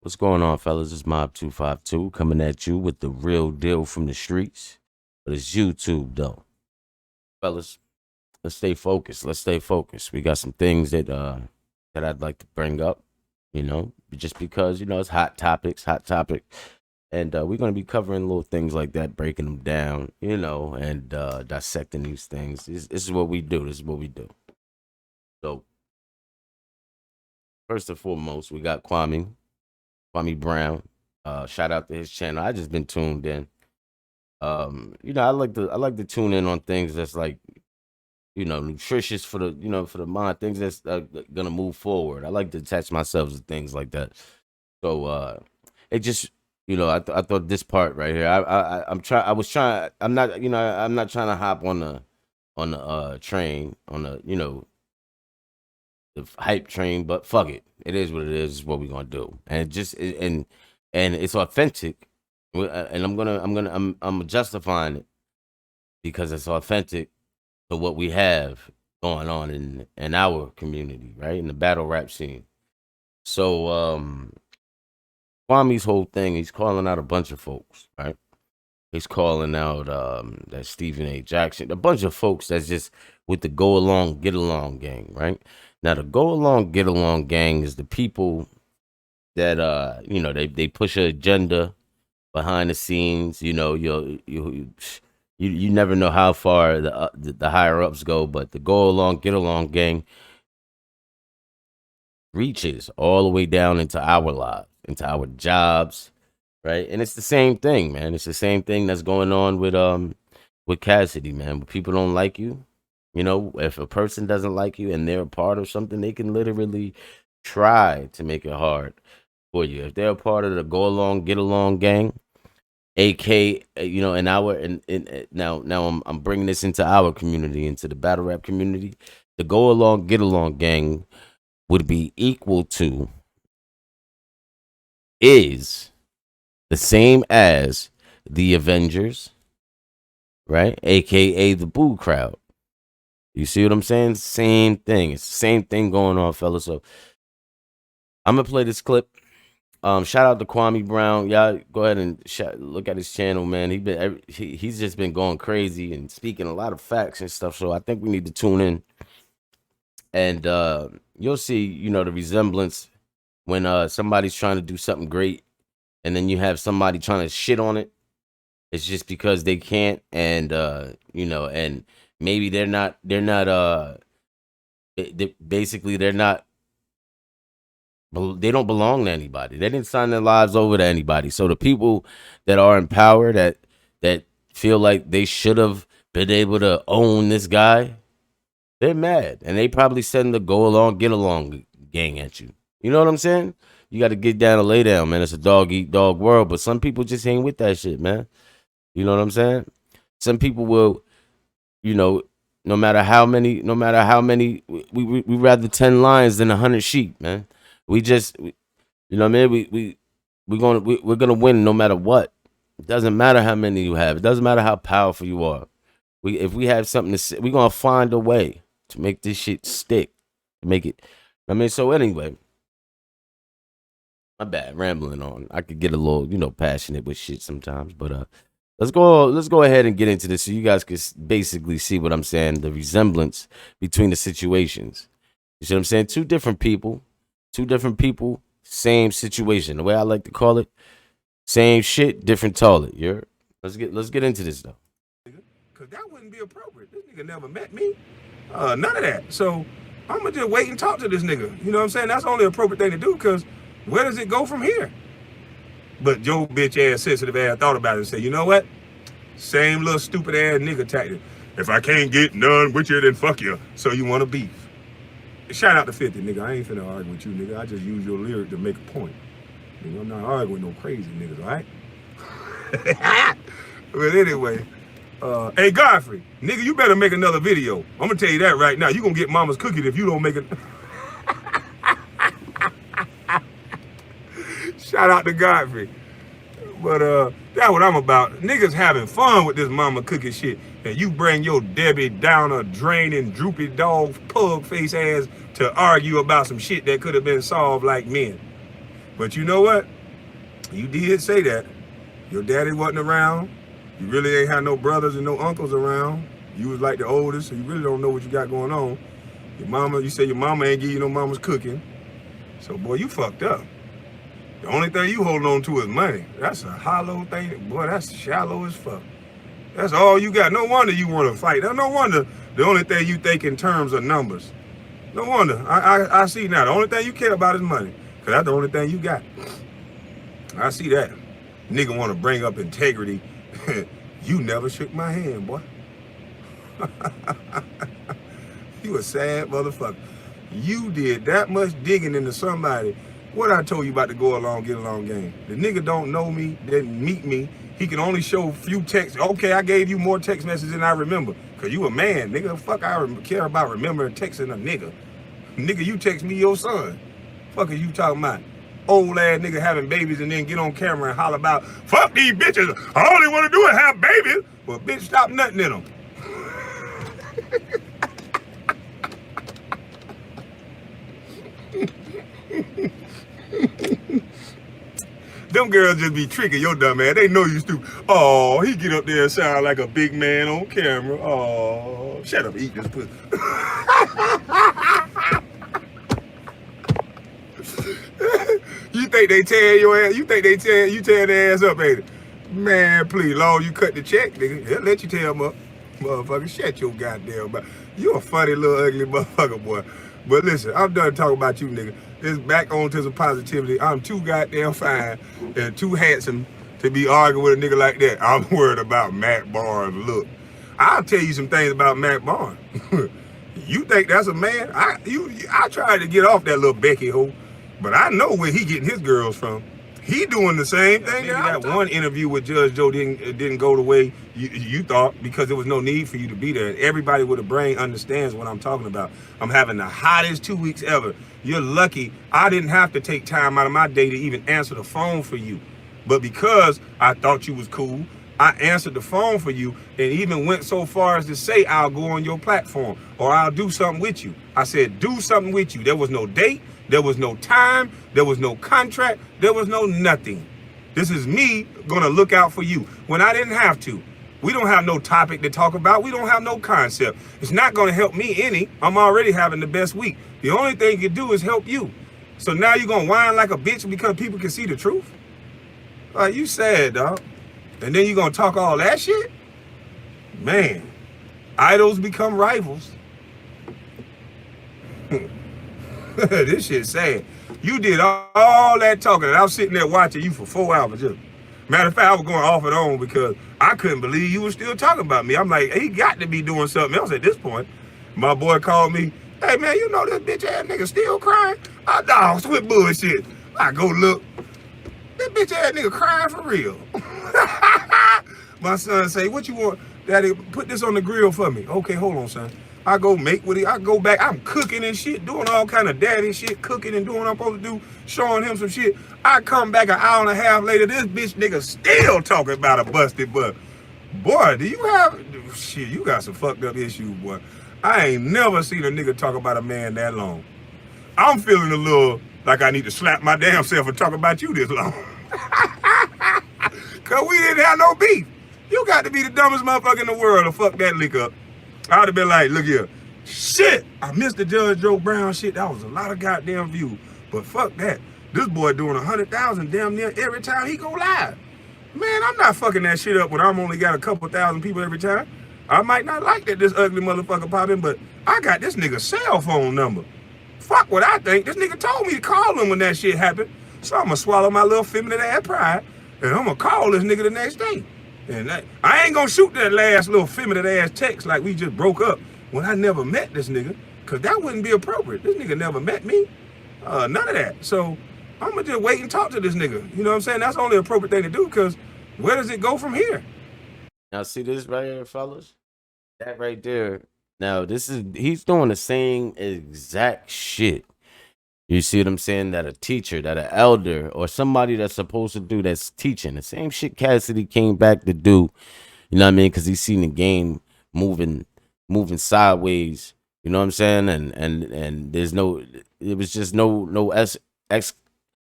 What's going on, fellas? It's Mob 252 coming at you with the real deal from the streets. But it's YouTube, though. Fellas, let's stay focused. Let's stay focused. We got some things that I'd like to bring up, just because, it's hot topic. And we're going to be covering little things like that, breaking them down, and dissecting these things. This is what we do. This is what we do. So, first and foremost, we got Kwame Brown. Shout out to his channel. I just been tuned in. I like to tune in on things that's like, nutritious for the mind, things that's gonna move forward. I like to attach myself to things like that. So it just I thought this part right here. I'm not trying to hop on the train on the hype train, but fuck it. It is what it is. It's what we're gonna do, and it's authentic. And I'm justifying it because it's authentic to what we have going on in our community, right, in the battle rap scene. So Kwame's whole thing, he's calling out a bunch of folks, right? He's calling out that Stephen A. Jackson, a bunch of folks that's just with the go along, get along gang, right? Now the go along, get along gang is the people that they push an agenda behind the scenes. You never know how far the higher ups go, but the go along, get along gang reaches all the way down into our lives, into our jobs, right? And it's the same thing, man. It's the same thing that's going on with Cassidy, man. When people don't like you, if a person doesn't like you and they're a part of something, they can literally try to make it hard for you. If they're a part of the go along, get along gang, AK, in our in now I'm bringing this into our community, into the battle rap community. The go along, get along gang would be equal to, is the same as the Avengers, right? AKA the Boo Crowd. You see what I'm saying? Same thing. It's the same thing going on, fellas. So I'm gonna play this clip. Shout out to Kwame Brown. Y'all go ahead and look at his channel, man. He's just been going crazy and speaking a lot of facts and stuff. So I think we need to tune in, and you'll see, the resemblance when somebody's trying to do something great, and then you have somebody trying to shit on it. It's just because they can't, and and maybe basically they're not. They don't belong to anybody. They didn't sign their lives over to anybody. So the people that are in power, that feel like they should have been able to own this guy, they're mad, and they probably send the go along, get along gang at you. You know what I'm saying? You got to get down and lay down, man. It's a dog eat dog world, but some people just ain't with that shit, man. You know what I'm saying? Some people will, no matter how many, we rather 10 lions than 100 sheep, man. We just, you know what I mean? We're gonna win no matter what. It doesn't matter how many you have. It doesn't matter how powerful you are. If we have something to say, we're gonna find a way to make this shit stick. To make it. So anyway, my bad, rambling on. I could get a little, passionate with shit sometimes, but let's go ahead and get into this so you guys can basically see what I'm saying, the resemblance between the situations. You see what I'm saying? Two different people, same situation. The way I like to call it, same shit, different toilet. Let's get into this though. Cause that wouldn't be appropriate. This nigga never met me. None of that. So I'm gonna just wait and talk to this nigga. You know what I'm saying? That's the only appropriate thing to do, because where does it go from here? But your bitch ass, sensitive ass thought about it and said, you know what? Same little stupid ass nigga tactic. If I can't get none with you, then fuck you. So you wanna beef. Shout out to 50, nigga. I ain't finna argue with you, nigga. I just use your lyric to make a point. Nigga, I'm not arguing with no crazy niggas, all right? But anyway, hey Godfrey, nigga, you better make another video. I'm gonna tell you that right now. You gonna get mama's cookies if you don't make it. Shout out to Godfrey. But that's what I'm about. Niggas having fun with this mama cookie shit. And you bring your Debbie Downer, draining, droopy dog, pug face ass to argue about some shit that could have been solved like men. But you know what? You did say that. Your daddy wasn't around. You really ain't had no brothers and no uncles around. You was like the oldest, so you really don't know what you got going on. Your mama, you say your mama ain't give you no mama's cooking. So boy, you fucked up. The only thing you hold on to is money. That's a hollow thing. Boy, that's shallow as fuck. That's all you got. No wonder you want to fight. No wonder the only thing you think in terms of numbers. No wonder. I see now. The only thing you care about is money. Because that's the only thing you got. I see that. Nigga want to bring up integrity. You never shook my hand, boy. You a sad motherfucker. You did that much digging into somebody. What I told you about the go along, get along game. The nigga don't know me, didn't meet me. He can only show a few texts. Okay, I gave you more text messages than I remember. Cause you a man, nigga. Fuck, I care about remembering texting a nigga. Nigga, you text me your son. Fuck is you talking about? Old ass nigga having babies and then get on camera and holler about, fuck these bitches. All they want to do is have babies. Well, bitch, stop nutting in them. Them girls just be tricking your dumb ass. They know you stupid. Oh, he get up there and sound like a big man on camera. Oh, shut up, eat this pussy. You think they tear your ass? You think they tear their ass up, ain't it? Man, please, long you cut the check, nigga. They'll let you tear them up. Motherfucker, shut your goddamn mouth. You a funny little ugly motherfucker, boy. But listen, I'm done talking about you, nigga. It's back on to some positivity. I'm too goddamn fine and too handsome to be arguing with a nigga like that. I'm worried about Matt Barnes' look. I'll tell you some things about Matt Barnes. You think that's a man? I tried to get off that little Becky hoe, but I know where he getting his girls from. He doing the same thing. Maybe that one interview with Judge Joe didn't go the way you thought because there was no need for you to be there. Everybody with a brain understands what I'm talking about. I'm having the hottest 2 weeks ever. You're lucky I didn't have to take time out of my day to even answer the phone for you. But because I thought you was cool, I answered the phone for you and even went so far as to say I'll go on your platform or I'll do something with you. I said do something with you. There was no date. There was no time. There was no contract. There was no nothing. This is me gonna look out for you when I didn't have to. We don't have no topic to talk about. We don't have no concept. It's not gonna help me any. I'm already having the best week. The only thing you can do is help you. So now you're gonna whine like a bitch because people can see the truth? Like, you sad, dog. And then you're gonna talk all that shit? Man, idols become rivals. This shit sad. You did all that talking and I was sitting there watching you for 4 hours. Just. Matter of fact, I was going off and on because I couldn't believe you were still talking about me. I'm like, he got to be doing something else at this point. My boy called me, hey man, you know this bitch ass nigga still crying? Dog, quit bullshit. I go look. This bitch ass nigga crying for real. My son say, what you want? Daddy, put this on the grill for me. Okay, hold on, son. I go make with it. I go back. I'm cooking and shit, doing all kind of daddy shit, cooking and doing what I'm supposed to do, showing him some shit. I come back an hour and a half later, this bitch nigga still talking about a busted butt. Boy, do you have, shit, you got some fucked up issues, boy. I ain't never seen a nigga talk about a man that long. I'm feeling a little like I need to slap my damn self for talking about you this long. Cause we didn't have no beef. You got to be the dumbest motherfucker in the world to fuck that lick up. I'd have been like, look here, shit, I missed the Judge Joe Brown shit. That was a lot of goddamn views. But fuck that. This boy doing 100,000 damn near every time he go live. Man, I'm not fucking that shit up when I'm only got a couple thousand people every time. I might not like that this ugly motherfucker popping, but I got this nigga's cell phone number. Fuck what I think. This nigga told me to call him when that shit happened. So I'm gonna swallow my little feminine ass pride and I'm gonna call this nigga the next day. And I ain't gonna shoot that last little feminine ass text like we just broke up when I never met this nigga, cause that wouldn't be appropriate. This nigga never met me. None of that. So I'm gonna just wait and talk to this nigga. You know what I'm saying? That's the only appropriate thing to do, cause where does it go from here? Now see this right here, fellas? That right there. Now he's doing the same exact shit. You see what I'm saying? That a teacher, that an elder, or somebody that's supposed to do that's teaching. The same shit Cassidy came back to do. You know what I mean? Because he's seen the game moving sideways. You know what I'm saying? And there's no, it was just no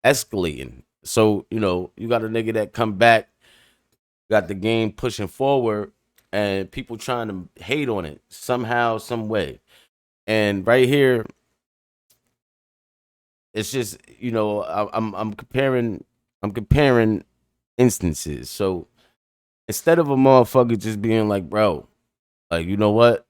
escalating. So, you got a nigga that come back, got the game pushing forward, and people trying to hate on it somehow, some way. And right here, it's just, I'm comparing instances. So instead of a motherfucker just being like, bro, like, you know what?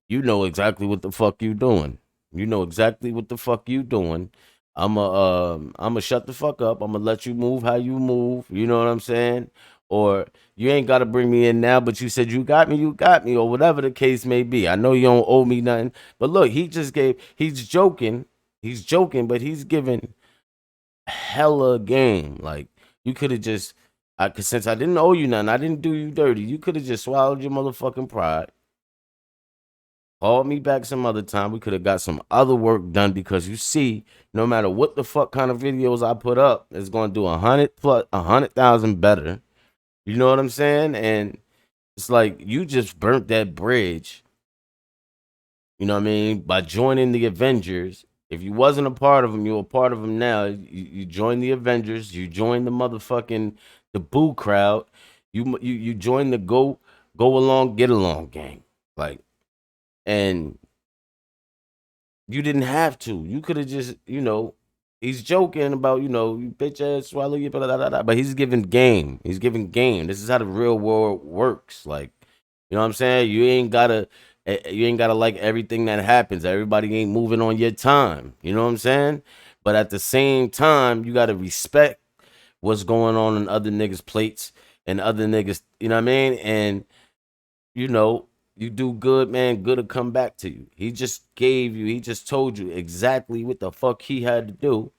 You know exactly what the fuck you doing. You know exactly what the fuck you doing. I'ma shut the fuck up. I'ma let you move how you move. You know what I'm saying? Or you ain't gotta bring me in now, but you said you got me, or whatever the case may be. I know you don't owe me nothing. But look, he's joking, but he's giving hella game. Like, you could have just, cause since I didn't owe you nothing, I didn't do you dirty. You could have just swallowed your motherfucking pride. Called me back some other time. We could have got some other work done, because you see, no matter what the fuck kind of videos I put up, it's gonna do 100,000 better. You know what I'm saying? And it's like you just burnt that bridge. You know what I mean? By joining the Avengers. If you wasn't a part of them, you're a part of them now. You joined the Avengers. You joined the motherfucking the boo crowd. You joined the go along get along gang. Like, and you didn't have to. You could have just, he's joking about, you bitch ass swallow you, blah, blah, blah, blah, but he's giving game. He's giving game. This is how the real world works. Like, you know what I'm saying? You ain't gotta like everything that happens. Everybody ain't moving on your time. You know what I'm saying? But at the same time, you gotta respect what's going on in other niggas' plates and other niggas, you know what I mean? And you know, you do good, man, good will come back to you. He just told you exactly what the fuck he had to do.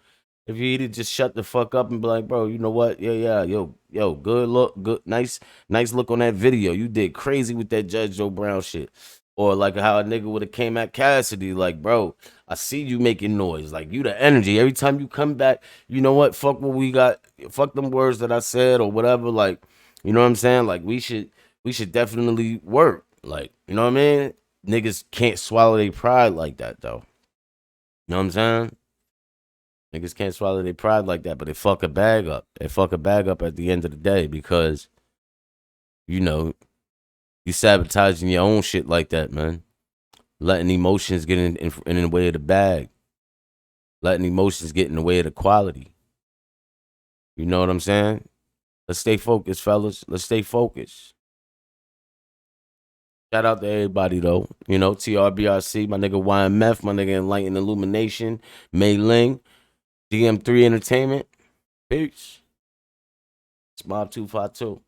If he'd just shut the fuck up and be like, bro, you know what? Yeah, yo, good look, good, nice look on that video. You did crazy with that Judge Joe Brown shit. Or like how a nigga would have came at Cassidy, like, bro, I see you making noise. Like, you the energy. Every time you come back, you know what? Fuck what we got. Fuck them words that I said or whatever. Like, you know what I'm saying? Like, we should definitely work. Like, you know what I mean? Niggas can't swallow their pride like that, though. You know what I'm saying? Niggas can't swallow their pride like that, but they fuck a bag up. They fuck a bag up at the end of the day, because, you know, you sabotaging your own shit like that, man. Letting emotions get in the way of the bag. Letting emotions get in the way of the quality. You know what I'm saying? Let's stay focused, fellas. Let's stay focused. Shout out to everybody, though. You know, TRBRC, my nigga YMF, my nigga Enlightened Illumination, Mei Ling, DM3 Entertainment. Peace. It's Mob 252.